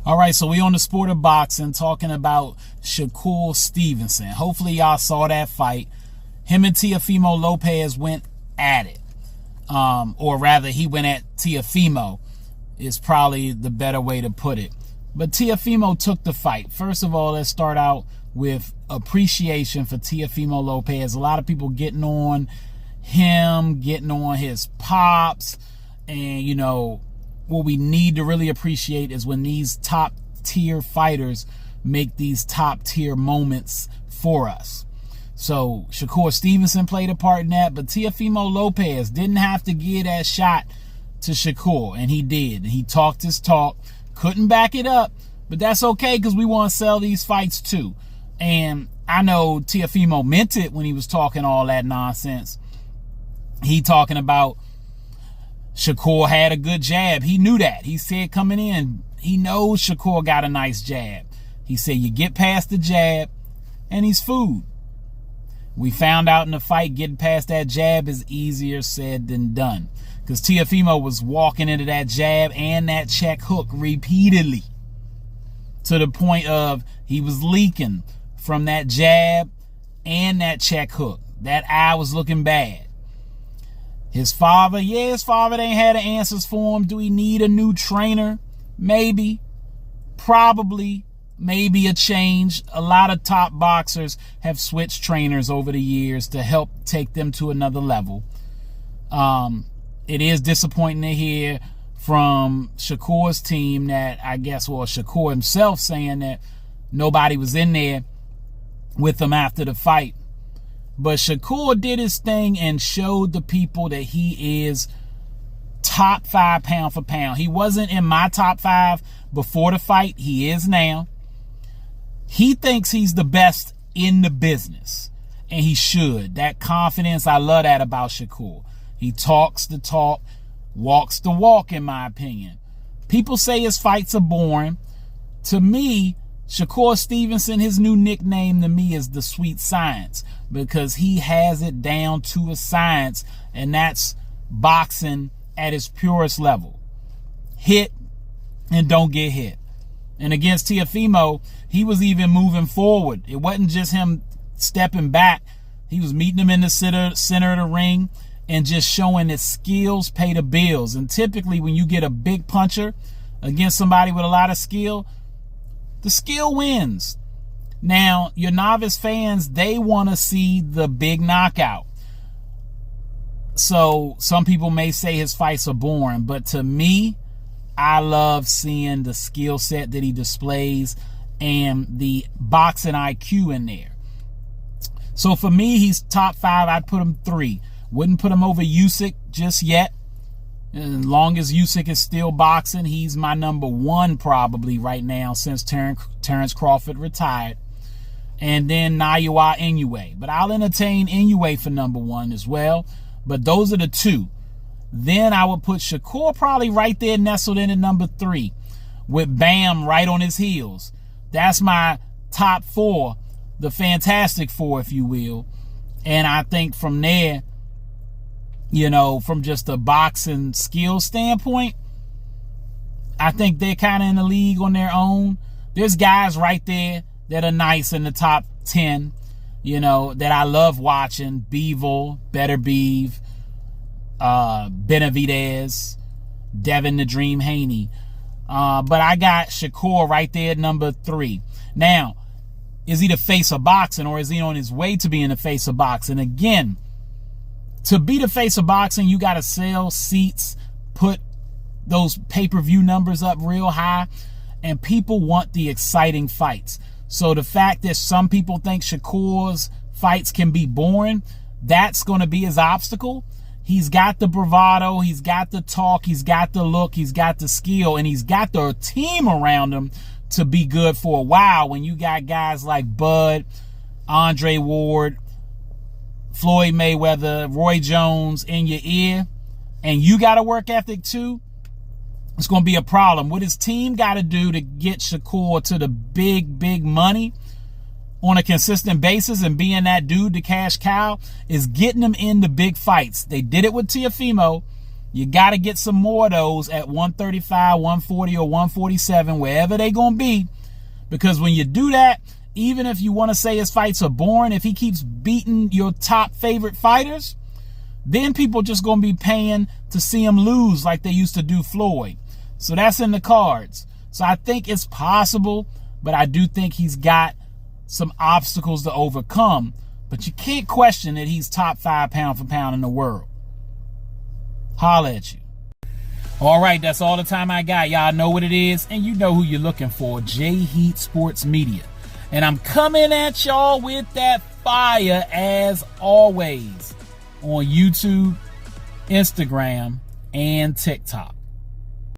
All right, so we on the sport of boxing talking about Shakur Stevenson. Hopefully y'all saw that fight. Him and Teofimo Lopez went at it. Or rather, he went at Teofimo is probably the better way to put it. But Teofimo took the fight. First of all, let's start out with appreciation for Teofimo Lopez. A lot of people getting on him, getting on his pops, and you know, what we need to really appreciate is when these top tier fighters make these top tier moments for us. So Shakur Stevenson played a part in that, but Teofimo Lopez didn't have to give that shot to Shakur, and he did. He talked his talk, couldn't back it up, but that's okay because we want to sell these fights too. And I know Teofimo meant it when he was talking all that nonsense. He talking about Shakur had a good jab. He knew that. He said coming in, he knows Shakur got a nice jab. He said you get past the jab and he's food. We found out in the fight getting past that jab is easier said than done. Because Teofimo was walking into that jab and that check hook repeatedly. To the point of he was leaking from that jab and that check hook. That eye was looking bad. His father ain't had the answers for him. Do he need a new trainer? Maybe. Probably. Maybe a change. A lot of top boxers have switched trainers over the years to help take them to another level. It is disappointing to hear from Shakur's team that Shakur himself saying that nobody was in there with him after the fight. But Shakur did his thing and showed the people that he is top 5 pound for pound. He wasn't in my top 5 before the fight. He is now. He thinks he's the best in the business. And he should. That confidence, I love that about Shakur. He talks the talk, walks the walk, in my opinion. People say his fights are boring. To me, Shakur Stevenson, his new nickname to me is the Sweet Science, because he has it down to a science, and that's boxing at its purest level. Hit and don't get hit. And against Teofimo, he was even moving forward. It wasn't just him stepping back. He was meeting him in the center of the ring and just showing that skills pay the bills. And typically when you get a big puncher against somebody with a lot of skill, the skill wins. Now, your novice fans, they want to see the big knockout. So some people may say his fights are boring, but to me, I love seeing the skill set that he displays and the boxing IQ in there. So for me, he's top 5. I'd put him 3. Wouldn't put him over Usyk just yet. As long as Usyk is still boxing, he's my number 1 probably right now since Terrence Crawford retired. And then Naoya Inoue. But I'll entertain Inoue for number 1 as well. But those are the 2. Then I would put Shakur probably right there nestled in at number 3 with Bam right on his heels. That's my top 4, the Fantastic Four, if you will. And I think from there, you know, from just a boxing skill standpoint, I think they're kind of in the league on their own. There's guys right there that are nice in the top 10, you know, that I love watching. Bivol, Better Beeve, Benavidez, Devin the Dream Haney. But I got Shakur right there at number 3. Now, is he the face of boxing, or is he on his way to being the face of boxing? Again, to be the face of boxing, you got to sell seats, put those pay-per-view numbers up real high, and people want the exciting fights. So the fact that some people think Shakur's fights can be boring, that's going to be his obstacle. He's got the bravado, he's got the talk, he's got the look, he's got the skill, and he's got the team around him to be good for a while. When you got guys like Bud, Andre Ward, Floyd Mayweather, Roy Jones in your ear, and you got a work ethic too, it's going to be a problem. What his team got to do to get Shakur to the big money on a consistent basis and being that dude, the cash cow, is getting him into big fights. They did it with Teofimo. You got to get some more of those at 135, 140, or 147, wherever they going to be. Because when you do that, even if you want to say his fights are boring, if he keeps beating your top favorite fighters, then people just going to be paying to see him lose like they used to do Floyd. So that's in the cards. So I think it's possible, but I do think he's got some obstacles to overcome. But you can't question that he's top 5 pound for pound in the world. Holla at you. All right, that's all the time I got. Y'all know what it is, and you know who you're looking for. J Heat Sports Media. And I'm coming at y'all with that fire as always on YouTube, Instagram, and TikTok.